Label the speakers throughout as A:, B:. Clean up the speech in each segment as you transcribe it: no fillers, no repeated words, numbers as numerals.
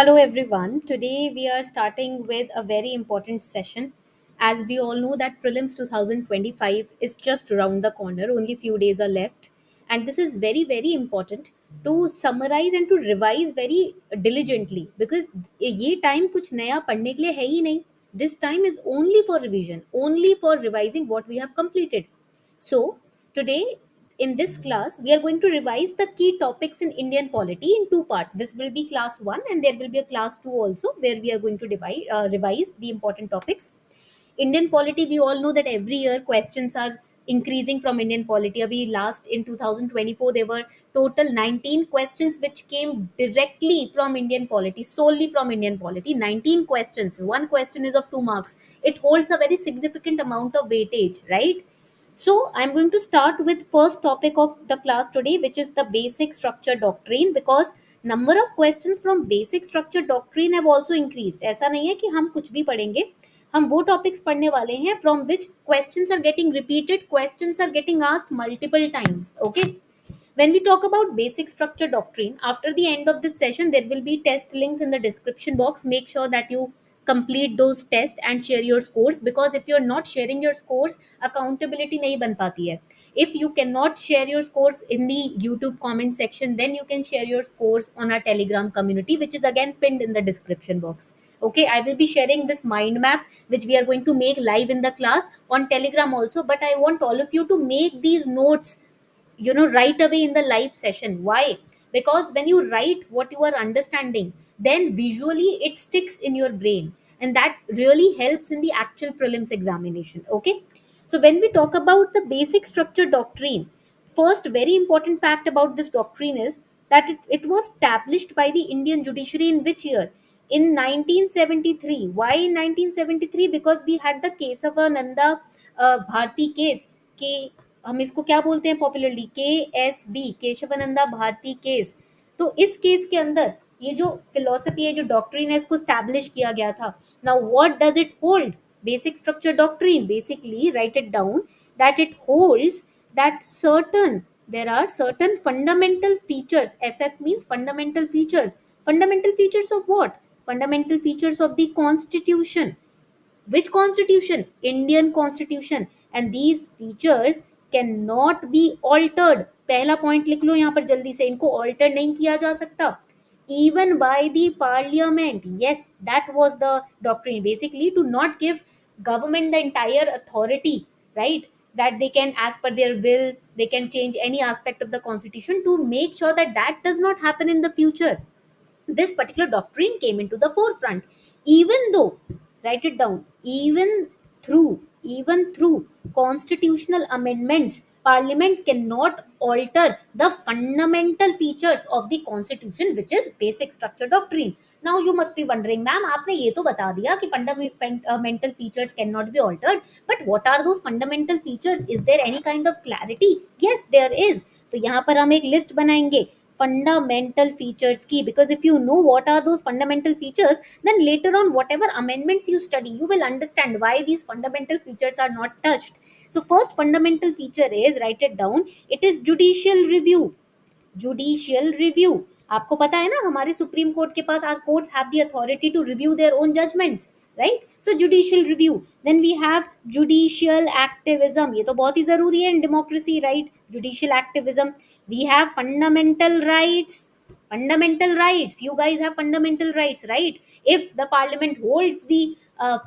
A: Hello everyone. Today we are starting with a very important session. As we all know that prelims 2025 is just around the corner, only few days are left. And this is very important to summarize and to revise very diligently because ये time कुछ नया पढ़ने के लिए है ही नहीं. This time is only for revision, only for revising what we have completed. So, today in this class, we are going to revise the key topics in Indian polity in two parts. This will be class 1 and there will be a class 2 also where we are going to revise the important topics. Indian polity, we all know that every year questions are increasing from Indian polity. Abhi last in 2024, there were total 19 questions which came directly from Indian polity, solely from Indian polity. 19 questions. One question is of 2 marks. It holds a very significant amount of weightage, right? So I'm going to start with first topic of the class today, which is the basic structure doctrine, because number of questions from basic structure doctrine have also increased. ऐसा नहीं है कि हम कुछ भी पढ़ेंगे, हम वो टॉपिक्स पढ़ने वाले हैं from which questions are getting repeated, questions are getting asked multiple times. Okay. When we talk about basic structure doctrine, after the end of this session, there will be test links in the description box. Make sure that you complete those tests and share your scores, because if you're not sharing your scores, accountability nahi ban pati hai. If you cannot share your scores in the YouTube comment section, then you can share your scores on our Telegram community, which is again pinned in the description box. Okay, I will be sharing this mind map which we are going to make live in the class on Telegram also, but I want all of you to make these notes right away in the live session. Why? Because when you write what you are understanding, then visually it sticks in your brain, and that really helps in the actual prelims examination. Okay, so when we talk about the basic structure doctrine, first very important fact about this doctrine is that it was established by the Indian judiciary in which year? In 1973. Why in 1973? Because we had the Kesavananda Bharti case. हम इसको क्या बोलते हैं popularly, KSB, Kesavananda Bharati case. तो इस case के अंदर ये जो फिलोसफी है, जो डॉक्ट्रिन है, इसको स्टैब्लिश किया गया था. Now what does it hold? Basic structure doctrine basically, right it down, that it holds that there are certain fundamental features. FF means fundamental features. Fundamental features of what? Fundamental features of the constitution. Which constitution? Indian constitution. And these features cannot be altered. पहला point लिख लो यहाँ पर जल्दी से, इनको alter नहीं किया जा सकता. Even by the parliament. Yes, that was the doctrine, basically to not give government the entire authority, right? That they can, as per their will, they can change any aspect of the constitution. To make sure that that does not happen in the future, this particular doctrine came into the forefront. Even though, write it down, even through constitutional amendments, parliament cannot alter the fundamental features of the constitution, which is basic structure doctrine. Now you must be wondering, ma'am, आपने ये तो बता दिया कि fundamental features cannot be altered, but what are those fundamental features? Is there any kind of clarity? Yes, there is. तो यहाँ पर हम एक लिस्ट बनाएंगे fundamental features key, because if you know what are those fundamental features, then later on whatever amendments you study, you will understand why these fundamental features are not touched. So first fundamental feature is, write it down, it is judicial review. Judicial review, आपको पता है ना, हमारे supreme court के पास, our courts have the authority to review their own judgments, right? So judicial review. Then we have judicial activism. ये तो बहुत ही जरूरी है in democracy, right? Judicial activism. We have fundamental rights. Fundamental rights, you guys have fundamental rights, right? If the parliament holds the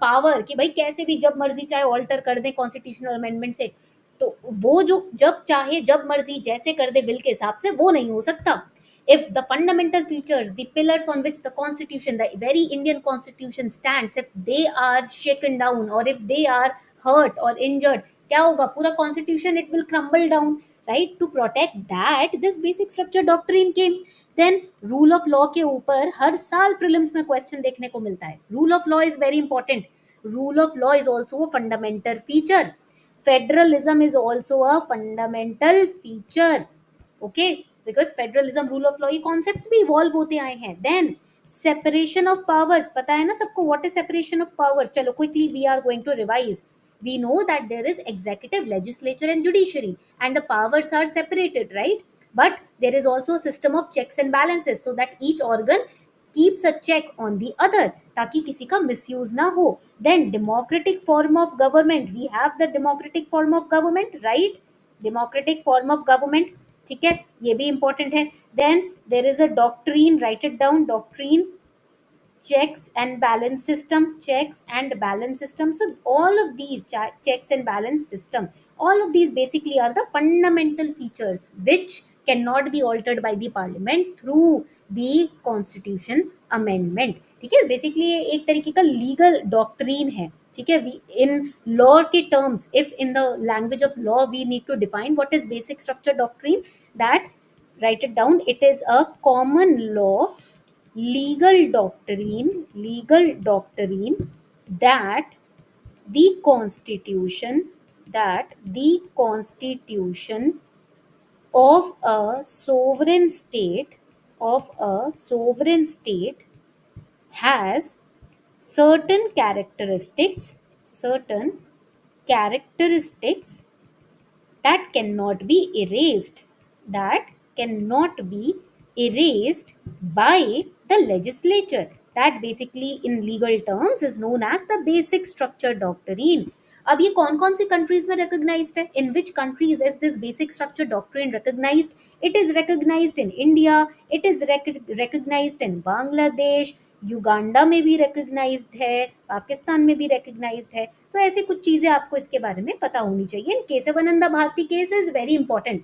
A: power कि भाई कैसे भी जब मर्जी चाहे ऑल्टर कर दे कॉन्स्टिट्यूशनल अमेंडमेंट से, तो वो जो जब चाहे जब मर्जी जैसे कर दे बिल के हिसाब से, वो नहीं हो सकता. If the fundamental features, the pillars on which the constitution, the very Indian constitution stands, if they are shaken down or if they are hurt or injured, क्या होगा? पूरा constitution it will crumble down, right? To protect that, this basic structure doctrine came. Then rule of law के ऊपर हर साल prelims में question देखने को मिलता है. Rule of law is very important. Rule of law is also a fundamental feature. Federalism is also a fundamental feature. Okay, because federalism, rule of law, ये concepts भी इवॉल्व होते आए हैं. देन सेपरेशन ऑफ पावर्स, पता है ना सबको what is separation of powers? चलो quickly we are going to revise. We know that there is executive, legislature and judiciary, and the powers are separated, right? But there is also a system of checks and balances, so that each organ keeps a check on the other, ताकि किसी का misuse ना हो. Then democratic form of government, we have the democratic form of government, right? Democratic form of government, ठीक है, ये भी important है. Then there is a doctrine, write it down, doctrine, checks and balance system, checks and balance system. So all of these checks and balance system, all of these basically are the fundamental features which cannot be altered by the parliament through the constitution amendment. ठीक है, basically ये एक तरीके का legal doctrine है. ठीक है, in law के terms, if in the language of law we need to define what is basic structure doctrine, that write it down, it is a common law legal doctrine that the constitution of a sovereign state has certain characteristics that cannot be erased by the legislature. That basically in legal terms is known as the basic structure doctrine. अब ये कौन कौन सी countries में recognized है? In which countries is this basic structure doctrine recognized? It is recognized in India, it is recognized in Bangladesh, Uganda में भी recognized है, पाकिस्तान में भी recognized है. तो ऐसे कुछ चीजें आपको इसके बारे में पता होनी चाहिए. Kesavananda Bharati case is very important.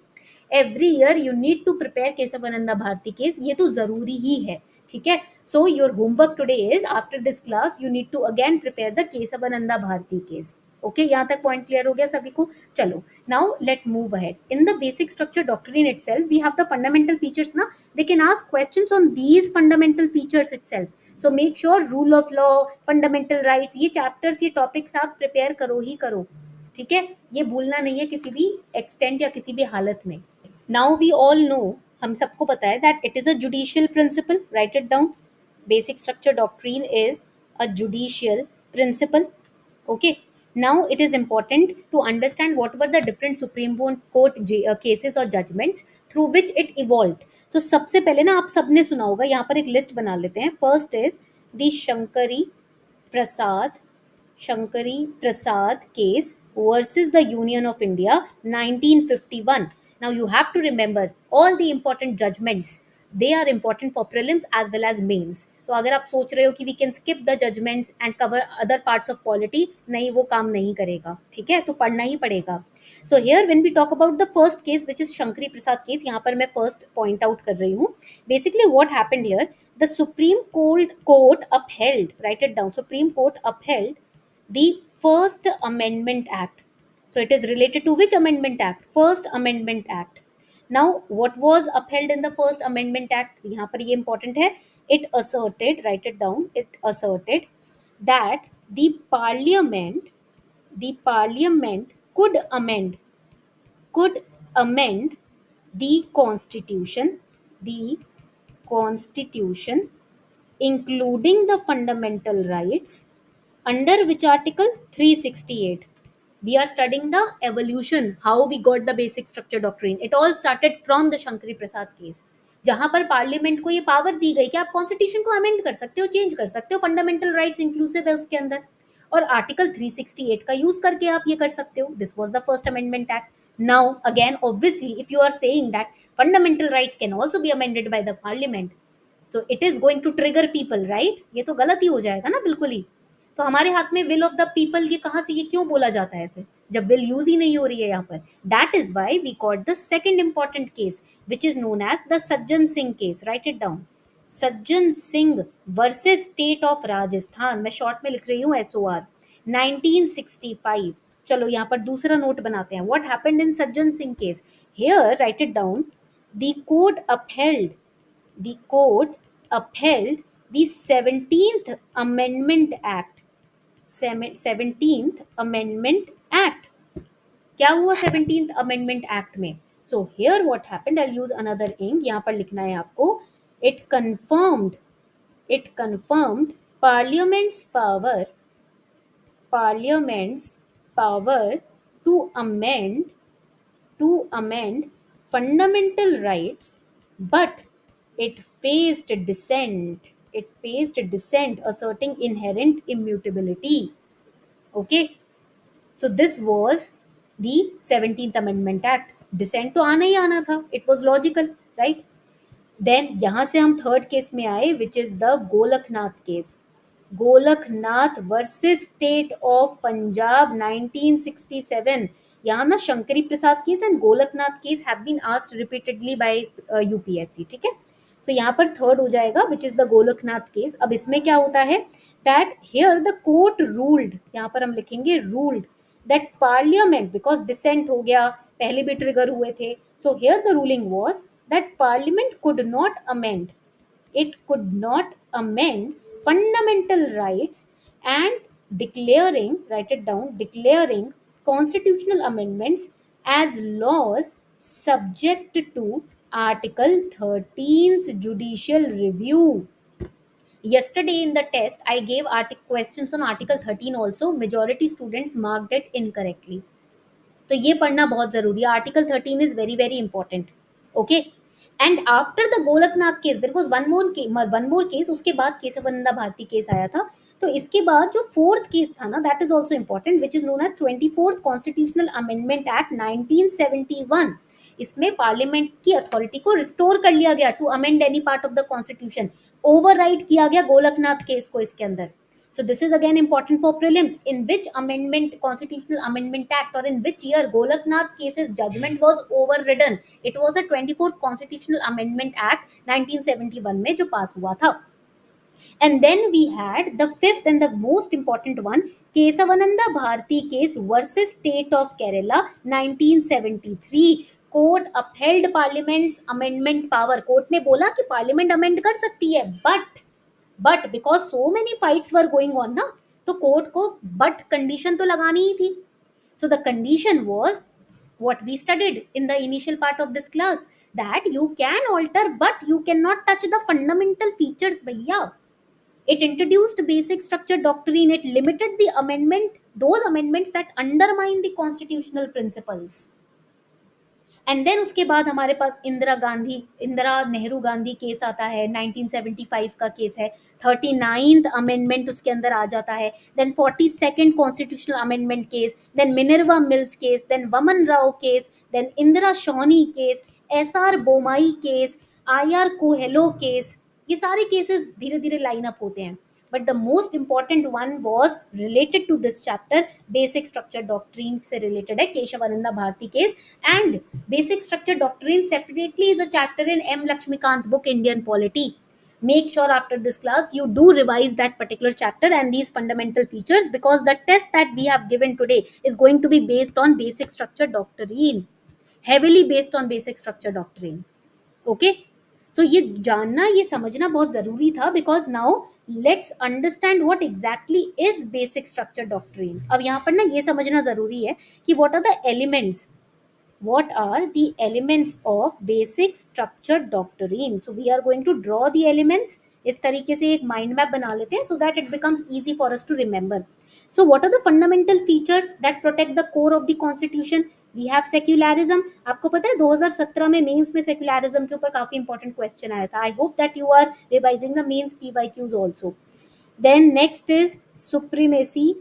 A: Every year you need to prepare Kesavananda Bharati case, ये तो जरूरी ही है. ठीक है, so your homework today is after this class you need to again prepare the Kesavananda Bharati case. Okay, यहाँ तक पॉइंट क्लियर हो गया सभी को? चलो, now let's move ahead. In the basic structure doctrine itself we have the fundamental features ना. They can ask questions on these fundamental features itself. So make sure rule of law, fundamental rights, ये chapters, ये topics आप prepare करो ही करो. ठीक है, ये भूलना नहीं है किसी भी एक्सटेंट या किसी भी हालत में. नाउ वी ऑल नो, हम सबको पता है that it is a judicial principle. Right it down. Basic structure doctrine is a judicial principle. Okay, now it is important to understand what were the different supreme court cases or judgments through which it evolved. तो सबसे पहले ना, आप सबने सुना होगा, यहाँ पर एक लिस्ट बना लेते हैं. First is the Shankari Prasad case versus the Union of India 1951. Now you have to remember all the important judgments. They are important for prelims as well as mains. तो अगर आप सोच रहे हो कि we can skip the judgments and cover other parts of polity, नहीं, वो काम नहीं करेगा. ठीक है, तो पढ़ना ही पड़ेगा. So here when we talk about the first case which is Shankari Prasad case, यहाँ पर मैं फर्स्ट पॉइंट आउट कर रही हूँ. Basically what happened here, the Supreme Court upheld, right it down, Supreme Court upheld the First Amendment Act. So it is related to which Amendment Act? First Amendment Act. Now what was upheld in the First Amendment Act? यहाँ पर ये important है. It asserted, write it down, it asserted that the parliament could amend the constitution including the fundamental rights under which article 368. We are studying the evolution, how we got the basic structure doctrine. It all started from the Shankari Prasad case, जहां पर parliament को ये power दी गई कि आप constitution को amend कर सकते हो, चेंज कर सकते हो, फंडामेंटल राइट्स इंक्लूसिव है उसके अंदर, और आर्टिकल 368 का यूज करके आप ये कर सकते हो. This was the first amendment act. Now again obviously if you are saying that fundamental rights can also be amended by the parliament, so it is going to trigger people, right? ये तो गलत ही हो जाएगा ना, बिल्कुल ही. तो हमारे हाथ में विल ऑफ द पीपल, ये कहाँ से, ये क्यों बोला जाता है फिर जब विल यूज ही नहीं हो रही है यहाँ पर? That is why we caught the second important case which is known as the Sajjan Singh case. Right it down. Sajjan Singh versus state of Rajasthan. मैं शॉर्ट में लिख रही हूँ SOR 1965. चलो यहाँ पर दूसरा नोट बनाते हैं. What happened in Sajjan Singh case? Here right it down. The court upheld the 17th Amendment Act. 17th Amendment Act. क्या हुआ 17th Amendment Act में? So here what happened, I'll use another ink, यहाँ पर लिखना है आपको. It confirmed Parliament's power to amend fundamental rights, but it faced dissent. it faced dissent asserting inherent immutability. Okay, so this was the 17th Amendment Act. Dissent तो आना ही आना था, it was logical, right? Then यहाँ से हम third case में आए, which is the Golaknath case. Golaknath versus state of Punjab 1967. यहाँ ना Shankari Prasad case and Golaknath case have been asked repeatedly by UPSC. ठीक है, सो यहाँ पर थर्ड हो जाएगा which is the Golaknath case. अब इसमें क्या होता है that here the court ruled, यहाँ पर हम लिखेंगे ruled, that parliament, because dissent हो गया, पहले भी ट्रिगर हुए थे, so here the ruling was that parliament could not amend, it could not amend fundamental rights and declaring, write it down, declaring constitutional amendments as laws subject to article 13's judicial review. Yesterday in the test I gave questions on article 13 also. Majority students marked it incorrectly. तो ये पढ़ना बहुत जरूरी है. Article 13 is very very important. Okay, and after the Golaknath case there was one more case. उसके बाद Keshavananda Bharti case आया था. तो इसके बाद जो फोर्थ केस था ना, that is also important, which is known as 24th constitutional amendment act 1971. इसमें पार्लियामेंट की अथॉरिटी को रिस्टोर कर लिया गया to amend any part of the constitution. Override किया गया गोलकनाथ केस को इसके अंदर. So this is again important for prelims. In which amendment, Constitutional Amendment Act, or in which year Golaknath case's judgment was overridden? It was the 24th Constitutional Amendment Act 1971 में जो पास हुआ था. And then we had the fifth and the most important one, Kesavananda Bharati case versus State of Kerala 1973. Court upheld parliament's amendment power. Court ने बोला कि parliament amend कर सकती है, but because so many fights were going on ना, तो court को but condition तो लगानी ही थी. So the condition was what we studied in the initial part of this class, that you can alter but you cannot touch the fundamental features भैया. It introduced basic structure doctrine. It limited the those amendments that undermine the constitutional principles. And then उसके बाद हमारे पास Indira Nehru Gandhi case आता है, 1975 का case है. 39th amendment उसके अंदर आ जाता है. Then 42nd constitutional amendment case, then Minerva Mills case, then Waman Rao case, then Indira Sawhney case, SR Bommai case, IR Coelho case. ये सारे केसेस धीरे धीरे लाइन अप होते हैं. But the most important one was related to this chapter, basic structure doctrine से related है, Kesavananda Bharati case. And basic structure doctrine separately is a chapter in M. Lakshmikant book Indian Polity. Make sure after this class you do revise that particular chapter and these fundamental features, because the test that we have given today is going to be based on basic structure doctrine, heavily based on basic structure doctrine. Okay, so ये जानना, ये समझना बहुत जरूरी था, because now let's understand what exactly is basic structure doctrine. अब यहाँ पर ना ये समझना जरूरी है कि what are the elements, what are the elements of basic structure doctrine. So we are going to draw the elements. इस तरीके से एक माइंड मैप बना लेते हैं so that it becomes easy for us to remember. So what are the fundamental features that protect the core of the constitution? We have secularism. आपको पता है 2017 में मेंस में secularism के ऊपर काफी important question आया था. I hope that you are revising the mains PYQs also. Then next is supremacy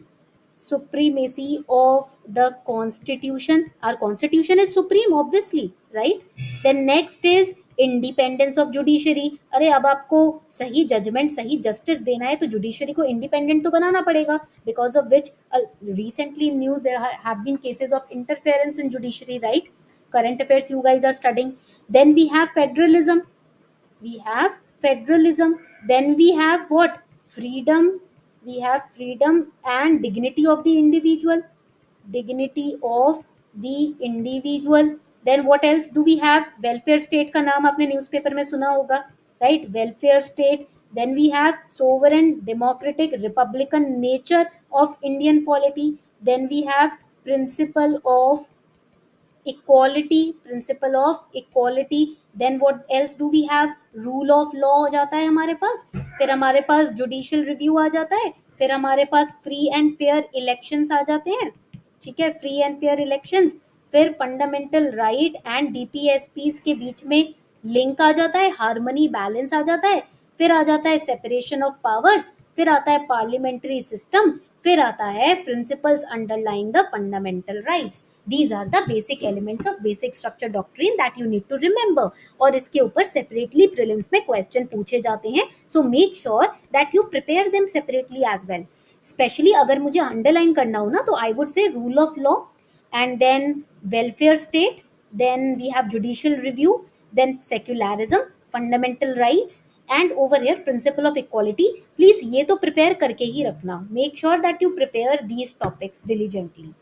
A: of the constitution. Our constitution is supreme obviously, right? Then next is independence of judiciary. अरे अब आपको सही judgement, सही justice देना है तो judiciary को independent तो बनाना पड़ेगा, because of which recently in news there have been cases of interference in judiciary, right? Current affairs you guys are studying. Then we have federalism. Then we have what? Freedom. We have freedom and dignity of the individual. Then what else do we have? Welfare state का नाम आपने newspaper में सुना होगा, right? Welfare state. Then we have sovereign, democratic, republican nature of Indian polity. Then we have principle of equality. Then what else do we have? Rule of law हो जाता है हमारे पास. फिर हमारे पास judicial review आ जाता है. फिर हमारे पास free and fair elections आ जाते हैं. ठीक है, free and fair elections. फिर fundamental right and DPSPs के बीच में लिंक आ जाता है, हार्मनी बैलेंस आ जाता है. फिर आ जाता है सेपरेशन ऑफ पावर्स, फिर आता है पार्लियामेंट्री सिस्टम, फिर आता है principles underlying the fundamental rights. These are the basic elements of basic structure doctrine that you need to remember. और इसके ऊपर separately prelims में question पूछे जाते हैं. So make sure that you prepare them separately as well. Especially अगर मुझे underline करना हो ना, तो I would say rule of law, and then welfare state, then we have judicial review, then secularism, fundamental rights, and over here principle of equality. Please ये तो prepare करके ही रखना. Make sure that you prepare these topics diligently.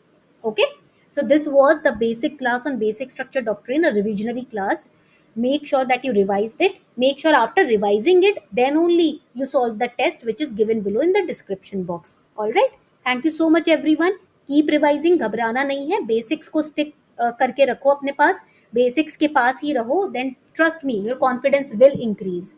A: Okay. So this was the basic class on basic structure doctrine, a revisionary class. Make sure that you revised it. Make sure after revising it, then only you solve the test which is given below in the description box. All right. Thank you so much everyone. Keep revising. घबराना नहीं है. Basics को stick करके रखो अपने पास. Basics के पास ही रहो. Then trust me, your confidence will increase.